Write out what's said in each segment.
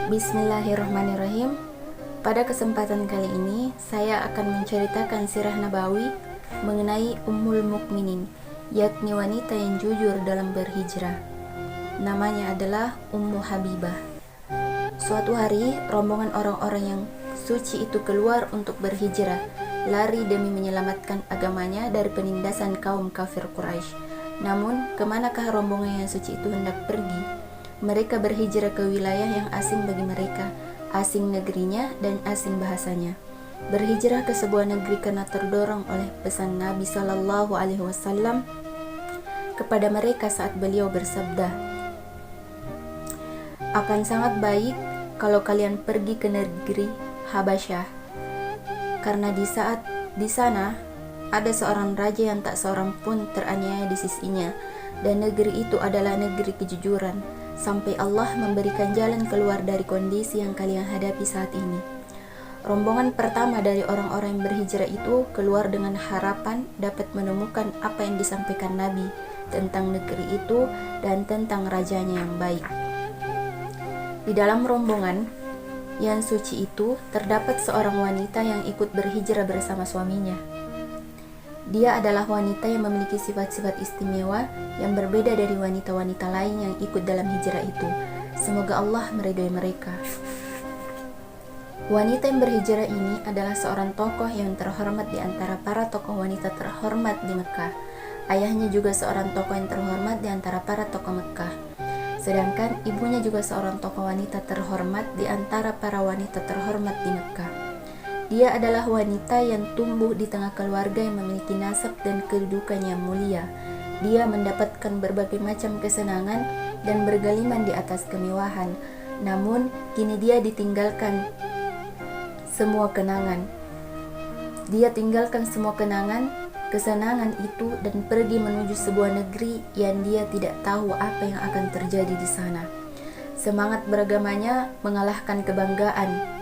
Bismillahirrahmanirrahim. Pada kesempatan kali ini, saya akan menceritakan sirah nabawi mengenai Ummul Mukminin, yakni wanita yang jujur dalam berhijrah. Namanya adalah Ummu Habibah. Suatu hari, rombongan orang-orang yang suci itu keluar untuk berhijrah, lari demi menyelamatkan agamanya dari penindasan kaum kafir Quraisy. Namun, kemanakah rombongan yang suci itu hendak pergi? Mereka berhijrah ke wilayah yang asing bagi mereka, asing negerinya dan asing bahasanya. Berhijrah ke sebuah negeri karena terdorong oleh pesan Nabi Shallallahu Alaihi Wasallam kepada mereka saat beliau bersabda, "Akan sangat baik kalau kalian pergi ke negeri Habasyah, karena di sana ada seorang raja yang tak seorang pun teraniaya di sisinya, dan negeri itu adalah negeri kejujuran, sampai Allah memberikan jalan keluar dari kondisi yang kalian hadapi saat ini." Rombongan pertama dari orang-orang yang berhijrah itu keluar dengan harapan dapat menemukan apa yang disampaikan Nabi tentang negeri itu dan tentang rajanya yang baik. Di dalam rombongan yang suci itu terdapat seorang wanita yang ikut berhijrah bersama suaminya. Dia adalah wanita yang memiliki sifat-sifat istimewa yang berbeda dari wanita-wanita lain yang ikut dalam hijrah itu. Semoga Allah meridhoi mereka. Wanita yang berhijrah ini adalah seorang tokoh yang terhormat di antara para tokoh wanita terhormat di Mekah. Ayahnya juga seorang tokoh yang terhormat di antara para tokoh Mekah. Sedangkan ibunya juga seorang tokoh wanita terhormat di antara para wanita terhormat di Mekah. Dia adalah wanita yang tumbuh di tengah keluarga yang memiliki nasab dan kedudukan yang mulia. Dia mendapatkan berbagai macam kesenangan dan bergeliman di atas kemewahan. Namun, kini dia ditinggalkan semua kenangan. Dia tinggalkan semua kesenangan itu dan pergi menuju sebuah negeri yang dia tidak tahu apa yang akan terjadi di sana. Semangat beragamanya mengalahkan kebanggaan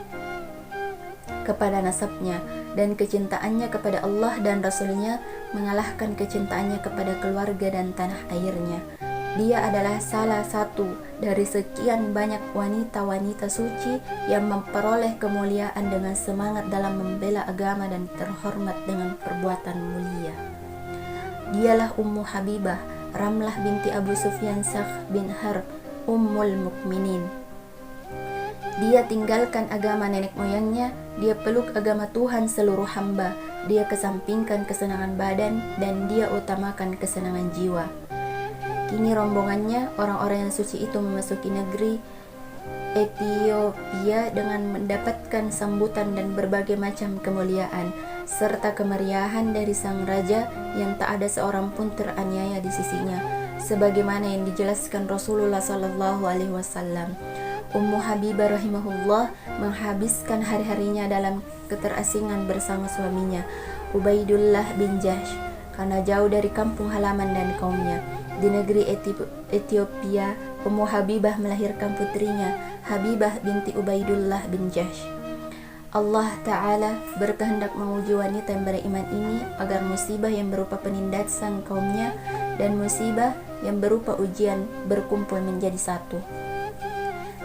kepada nasabnya, dan kecintaannya kepada Allah dan Rasul-Nya mengalahkan kecintaannya kepada keluarga dan tanah airnya. Dia adalah salah satu dari sekian banyak wanita-wanita suci yang memperoleh kemuliaan dengan semangat dalam membela agama dan terhormat dengan perbuatan mulia. Dialah Ummu Habibah, Ramlah binti Abu Sufyan Sakh bin Harb, Ummul Mukminin. Dia tinggalkan agama nenek moyangnya, dia peluk agama Tuhan seluruh hamba, dia kesampingkan kesenangan badan, dan dia utamakan kesenangan jiwa. Kini rombongannya, orang-orang yang suci itu memasuki negeri Ethiopia dengan mendapatkan sambutan dan berbagai macam kemuliaan, serta kemeriahan dari sang raja yang tak ada seorang pun teraniaya di sisinya, sebagaimana yang dijelaskan Rasulullah SAW. Ummu Habibah rahimahullah menghabiskan hari-harinya dalam keterasingan bersama suaminya, Ubaidullah bin Jahsh, karena jauh dari kampung halaman dan kaumnya. Di negeri Ethiopia, Ummu Habibah melahirkan putrinya, Habibah binti Ubaidullah bin Jahsh. Allah Ta'ala berkehendak menguji wanita yang beriman ini agar musibah yang berupa penindasan kaumnya dan musibah yang berupa ujian berkumpul menjadi satu.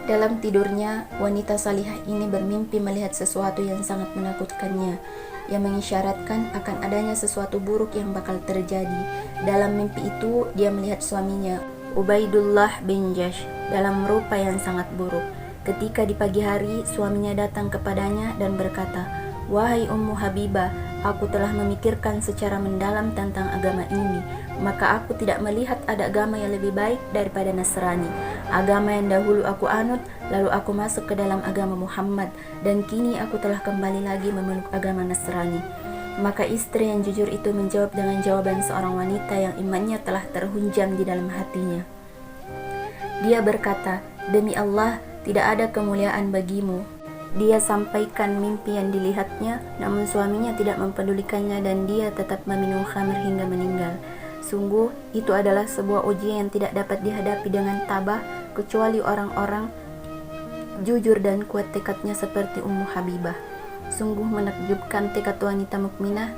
Dalam tidurnya, wanita salihah ini bermimpi melihat sesuatu yang sangat menakutkannya, yang mengisyaratkan akan adanya sesuatu buruk yang bakal terjadi. Dalam mimpi itu, dia melihat suaminya, Ubaidullah bin Jahsh, dalam rupa yang sangat buruk. Ketika di pagi hari, suaminya datang kepadanya dan berkata, "Wahai Ummu Habibah, aku telah memikirkan secara mendalam tentang agama ini, maka aku tidak melihat ada agama yang lebih baik daripada Nasrani. Agama yang dahulu aku anut, lalu aku masuk ke dalam agama Muhammad, dan kini aku telah kembali lagi memeluk agama Nasrani." Maka istri yang jujur itu menjawab dengan jawaban seorang wanita yang imannya telah terhunjam di dalam hatinya. Dia berkata, "Demi Allah, tidak ada kemuliaan bagimu." Dia sampaikan mimpi yang dilihatnya, namun suaminya tidak mempedulikannya dan dia tetap meminum khamr hingga meninggal. Sungguh, itu adalah sebuah ujian yang tidak dapat dihadapi dengan tabah, kecuali orang-orang jujur dan kuat tekadnya seperti Ummu Habibah. Sungguh menakjubkan tekad wanita mukminah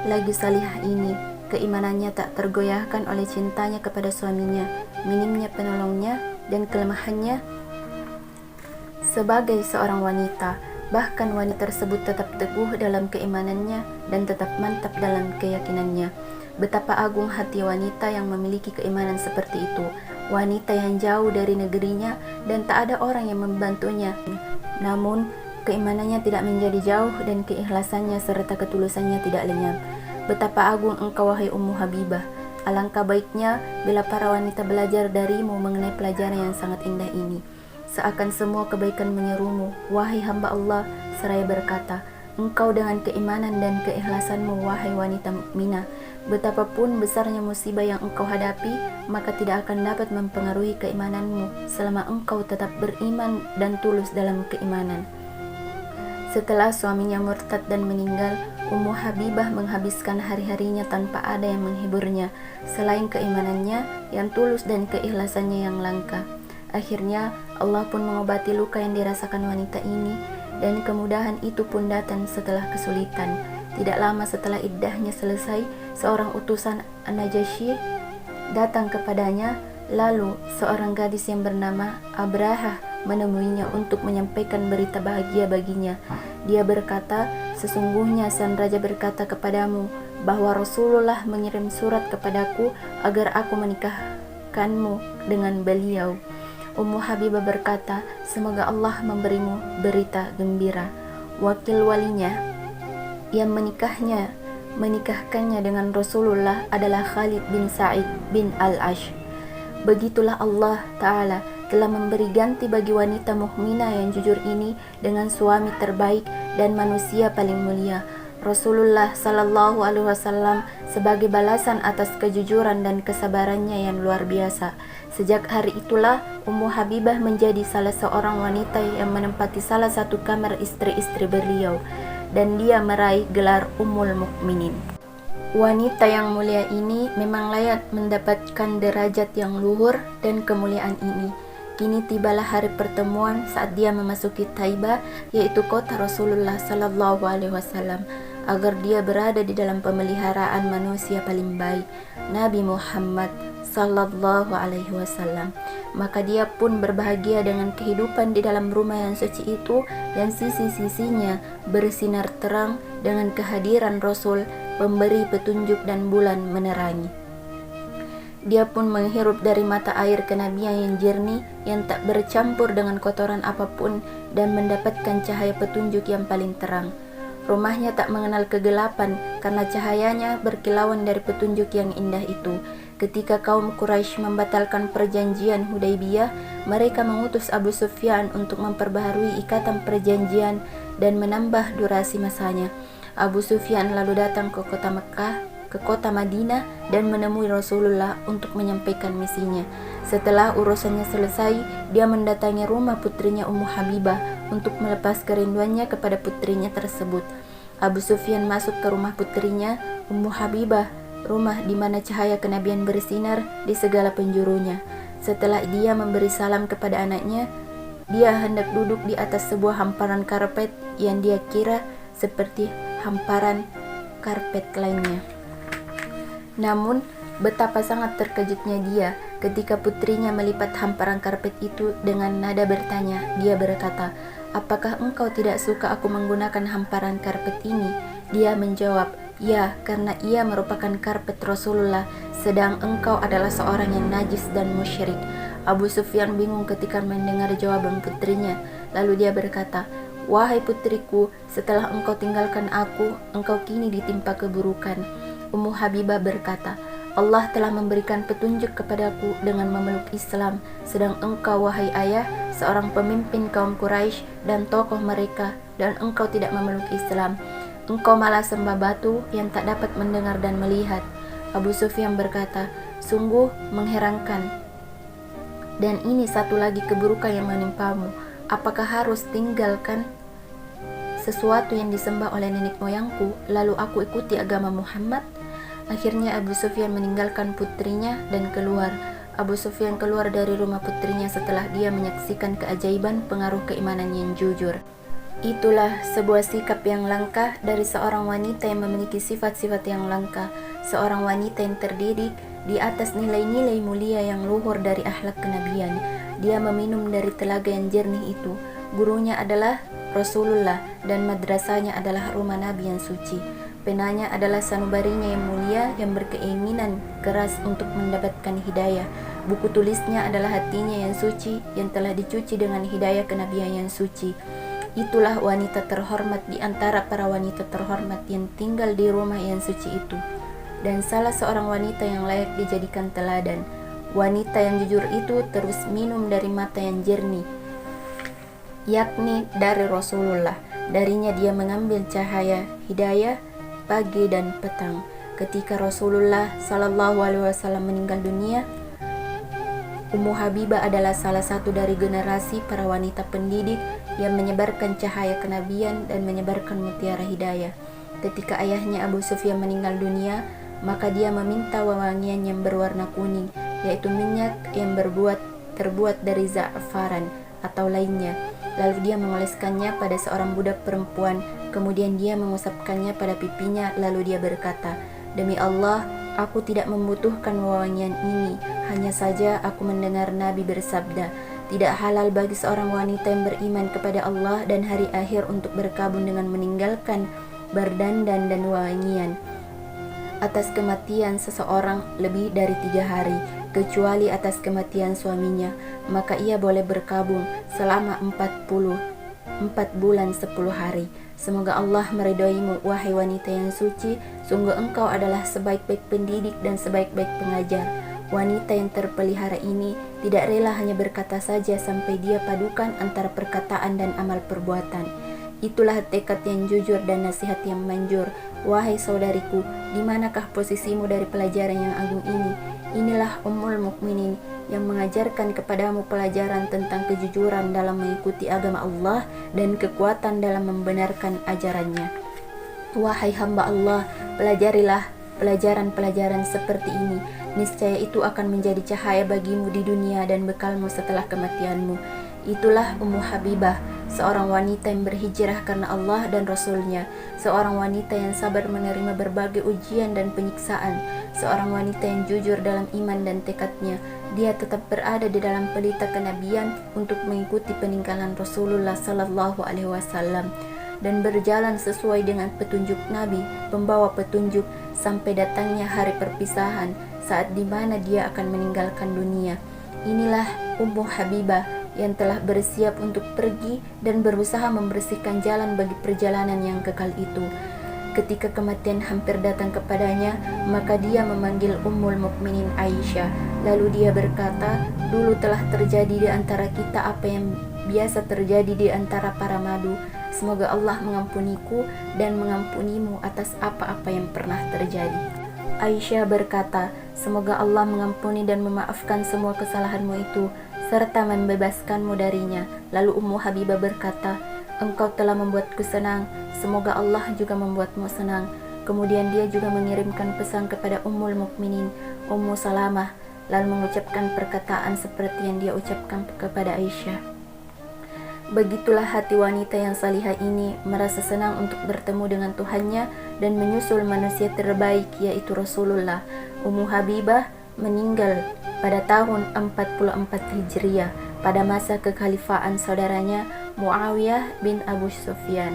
lagi salihah ini. Keimanannya tak tergoyahkan oleh cintanya kepada suaminya, minimnya penolongnya, dan kelemahannya sebagai seorang wanita. Bahkan wanita tersebut tetap teguh dalam keimanannya dan tetap mantap dalam keyakinannya. Betapa agung hati wanita yang memiliki keimanan seperti itu. Wanita yang jauh dari negerinya dan tak ada orang yang membantunya. Namun, keimanannya tidak menjadi jauh dan keikhlasannya serta ketulusannya tidak lenyap. Betapa agung engkau wahai Ummu Habibah. Alangkah baiknya bila para wanita belajar darimu mengenai pelajaran yang sangat indah ini. Seakan semua kebaikan menyerumu, wahai hamba Allah, seraya berkata, engkau dengan keimanan dan keikhlasanmu, wahai wanita mukminah, betapapun besarnya musibah yang engkau hadapi, maka tidak akan dapat mempengaruhi keimananmu selama engkau tetap beriman dan tulus dalam keimanan. Setelah suaminya murtad dan meninggal, Ummu Habibah menghabiskan hari-harinya tanpa ada yang menghiburnya, selain keimanannya yang tulus dan keikhlasannya yang langka. Akhirnya Allah pun mengobati luka yang dirasakan wanita ini, dan kemudahan itu pun datang setelah kesulitan. Tidak lama setelah iddahnya selesai, seorang utusan An-Najasyi datang kepadanya. Lalu seorang gadis yang bernama Abrahah menemuinya untuk menyampaikan berita bahagia baginya. Dia berkata, sesungguhnya sang raja berkata kepadamu bahwa Rasulullah mengirim surat kepadaku agar aku menikahkanmu dengan beliau. Ummu Habibah berkata, semoga Allah memberimu berita gembira. Wakil walinya yang menikahkannya dengan Rasulullah adalah Khalid bin Sa'id bin Al-Ash. Begitulah Allah Ta'ala telah memberi ganti bagi wanita mukminah yang jujur ini dengan suami terbaik dan manusia paling mulia, Rasulullah Sallallahu Alaihi Wasallam, sebagai balasan atas kejujuran dan kesabarannya yang luar biasa. Sejak hari itulah Ummu Habibah menjadi salah seorang wanita yang menempati salah satu kamar istri-istri beliau, dan dia meraih gelar Ummul Mukminin. Wanita yang mulia ini memang layak mendapatkan derajat yang luhur dan kemuliaan ini. Kini tibalah hari pertemuan saat dia memasuki Taibah, yaitu kota Rasulullah Sallallahu Alaihi Wasallam, agar dia berada di dalam pemeliharaan manusia paling baik, Nabi Muhammad Sallallahu Alaihi Wasallam. Maka dia pun berbahagia dengan kehidupan di dalam rumah yang suci itu, dan sisi-sisinya bersinar terang dengan kehadiran Rasul, pemberi petunjuk dan bulan menerangi. Dia pun menghirup dari mata air kenabian yang jernih, yang tak bercampur dengan kotoran apapun, dan mendapatkan cahaya petunjuk yang paling terang. Rumahnya tak mengenal kegelapan karena cahayanya berkilauan dari petunjuk yang indah itu. Ketika kaum Quraisy membatalkan perjanjian Hudaybiyah, mereka mengutus Abu Sufyan untuk memperbaharui ikatan perjanjian dan menambah durasi masanya. Abu Sufyan lalu datang ke kota Mekah, ke kota Madinah, dan menemui Rasulullah untuk menyampaikan misinya. Setelah urusannya selesai, dia mendatangi rumah putrinya Ummu Habibah untuk melepas kerinduannya kepada putrinya tersebut. Abu Sufyan masuk ke rumah putrinya Ummu Habibah, rumah di mana cahaya kenabian bersinar di segala penjurunya. Setelah dia memberi salam kepada anaknya, dia hendak duduk di atas sebuah hamparan karpet yang dia kira seperti hamparan karpet lainnya. Namun, betapa sangat terkejutnya dia ketika putrinya melipat hamparan karpet itu dengan nada bertanya. Dia berkata, apakah engkau tidak suka aku menggunakan hamparan karpet ini? Dia menjawab, ya, karena ia merupakan karpet Rasulullah, sedang engkau adalah seorang yang najis dan musyrik. Abu Sufyan bingung ketika mendengar jawaban putrinya. Lalu dia berkata, wahai putriku, setelah engkau tinggalkan aku, engkau kini ditimpa keburukan. Ummu Habibah berkata, Allah telah memberikan petunjuk kepadaku dengan memeluk Islam, sedang engkau, wahai ayah, seorang pemimpin kaum Quraisy dan tokoh mereka, dan engkau tidak memeluk Islam. Engkau malah sembah batu yang tak dapat mendengar dan melihat. Abu Sufyan berkata, sungguh mengherankan. Dan ini satu lagi keburukan yang menimpamu. Apakah harus tinggalkan sesuatu yang disembah oleh nenek moyangku, lalu aku ikuti agama Muhammad? Akhirnya Abu Sufyan meninggalkan putrinya dan keluar. Abu Sufyan keluar dari rumah putrinya setelah dia menyaksikan keajaiban pengaruh keimanan yang jujur. Itulah sebuah sikap yang langka dari seorang wanita yang memiliki sifat-sifat yang langka, seorang wanita yang terdidik di atas nilai-nilai mulia yang luhur dari akhlak kenabian. Dia meminum dari telaga yang jernih itu, Gurunya adalah Rasulullah dan madrasahnya adalah rumah Nabi yang suci. Penanya adalah sanubarinya yang mulia yang berkeinginan keras untuk mendapatkan hidayah. Buku tulisnya adalah hatinya yang suci yang telah dicuci dengan hidayah kenabian yang suci. Itulah wanita terhormat di antara para wanita terhormat yang tinggal di rumah yang suci itu. Dan salah seorang wanita yang layak dijadikan teladan. Wanita yang jujur itu terus minum dari mata yang jernih, yakni dari Rasulullah. Darinya dia mengambil cahaya hidayah pagi dan petang. Ketika Rasulullah Shallallahu Alaihi Wasallam meninggal dunia, Ummu Habibah adalah salah satu dari generasi para wanita pendidik yang menyebarkan cahaya kenabian dan menyebarkan mutiara hidayah. Ketika ayahnya Abu Sufyan meninggal dunia, maka dia meminta wewangian yang berwarna kuning, yaitu minyak yang terbuat dari za'faran atau lainnya. Lalu dia mengoleskannya pada seorang budak perempuan. Kemudian dia mengusapkannya pada pipinya. Lalu dia berkata, "Demi Allah, aku tidak membutuhkan wewangian ini. Hanya saja aku mendengar Nabi bersabda, tidak halal bagi seorang wanita yang beriman kepada Allah dan hari akhir untuk berkabung dengan meninggalkan berdandan dan wewangian atas kematian seseorang lebih dari 3 hari, kecuali atas kematian suaminya, maka ia boleh berkabung selama 4 bulan 10 hari. Semoga Allah meridhoimu, wahai wanita yang suci. Sungguh engkau adalah sebaik-baik pendidik dan sebaik-baik pengajar." Wanita yang terpelihara ini tidak rela hanya berkata saja sampai dia padukan antara perkataan dan amal perbuatan. Itulah tekad yang jujur dan nasihat yang manjur. Wahai saudariku, di manakah posisimu dari pelajaran yang agung ini? Inilah Ummul Mukminin yang mengajarkan kepadamu pelajaran tentang kejujuran dalam mengikuti agama Allah dan kekuatan dalam membenarkan ajarannya. Wahai hamba Allah, pelajarilah pelajaran-pelajaran seperti ini. Niscaya itu akan menjadi cahaya bagimu di dunia dan bekalmu setelah kematianmu. Itulah Ummu Habibah, seorang wanita yang berhijrah karena Allah dan Rasul-Nya, seorang wanita yang sabar menerima berbagai ujian dan penyiksaan, seorang wanita yang jujur dalam iman dan tekadnya. Dia tetap berada di dalam pelita kenabian untuk mengikuti peninggalan Rasulullah Sallallahu Alaihi Wasallam dan berjalan sesuai dengan petunjuk Nabi, pembawa petunjuk, sampai datangnya hari perpisahan, saat di mana dia akan meninggalkan dunia. Inilah Ummu Habibah yang telah bersiap untuk pergi dan berusaha membersihkan jalan bagi perjalanan yang kekal itu. Ketika kematian hampir datang kepadanya, maka dia memanggil Ummul Mukminin Aisyah. Lalu dia berkata, "Dulu telah terjadi di antara kita apa yang biasa terjadi di antara para madu. Semoga Allah mengampuniku dan mengampunimu atas apa-apa yang pernah terjadi." Aisyah berkata, "Semoga Allah mengampuni dan memaafkan semua kesalahanmu itu serta membebaskanmu darinya." Lalu Ummu Habibah berkata, "Engkau telah membuatku senang, semoga Allah juga membuatmu senang." Kemudian dia juga mengirimkan pesan kepada Ummul Mukminin, Ummu Salamah, lalu mengucapkan perkataan seperti yang dia ucapkan kepada Aisyah. Begitulah hati wanita yang salihah ini merasa senang untuk bertemu dengan Tuhannya dan menyusul manusia terbaik, yaitu Rasulullah. Ummu Habibah meninggal pada tahun 44 Hijriah pada masa kekhalifahan saudaranya Muawiyah bin Abu Sufyan.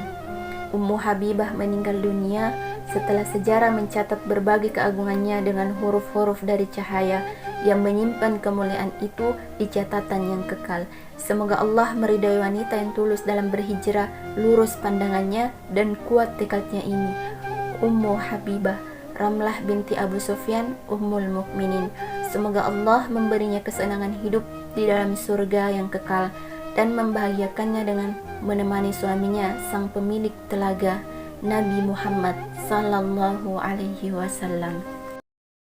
Ummu Habibah meninggal dunia setelah sejarah mencatat berbagai keagungannya dengan huruf-huruf dari cahaya yang menyimpan kemuliaan itu di catatan yang kekal. Semoga Allah meridai wanita yang tulus dalam berhijrah, lurus pandangannya dan kuat tekadnya ini. Ummu Habibah Ramlah binti Abu Sufyan, Ummul Mukminin. Semoga Allah memberinya kesenangan hidup di dalam surga yang kekal dan membahagiakannya dengan menemani suaminya, sang pemilik telaga, Nabi Muhammad Sallallahu Alaihi Wasallam.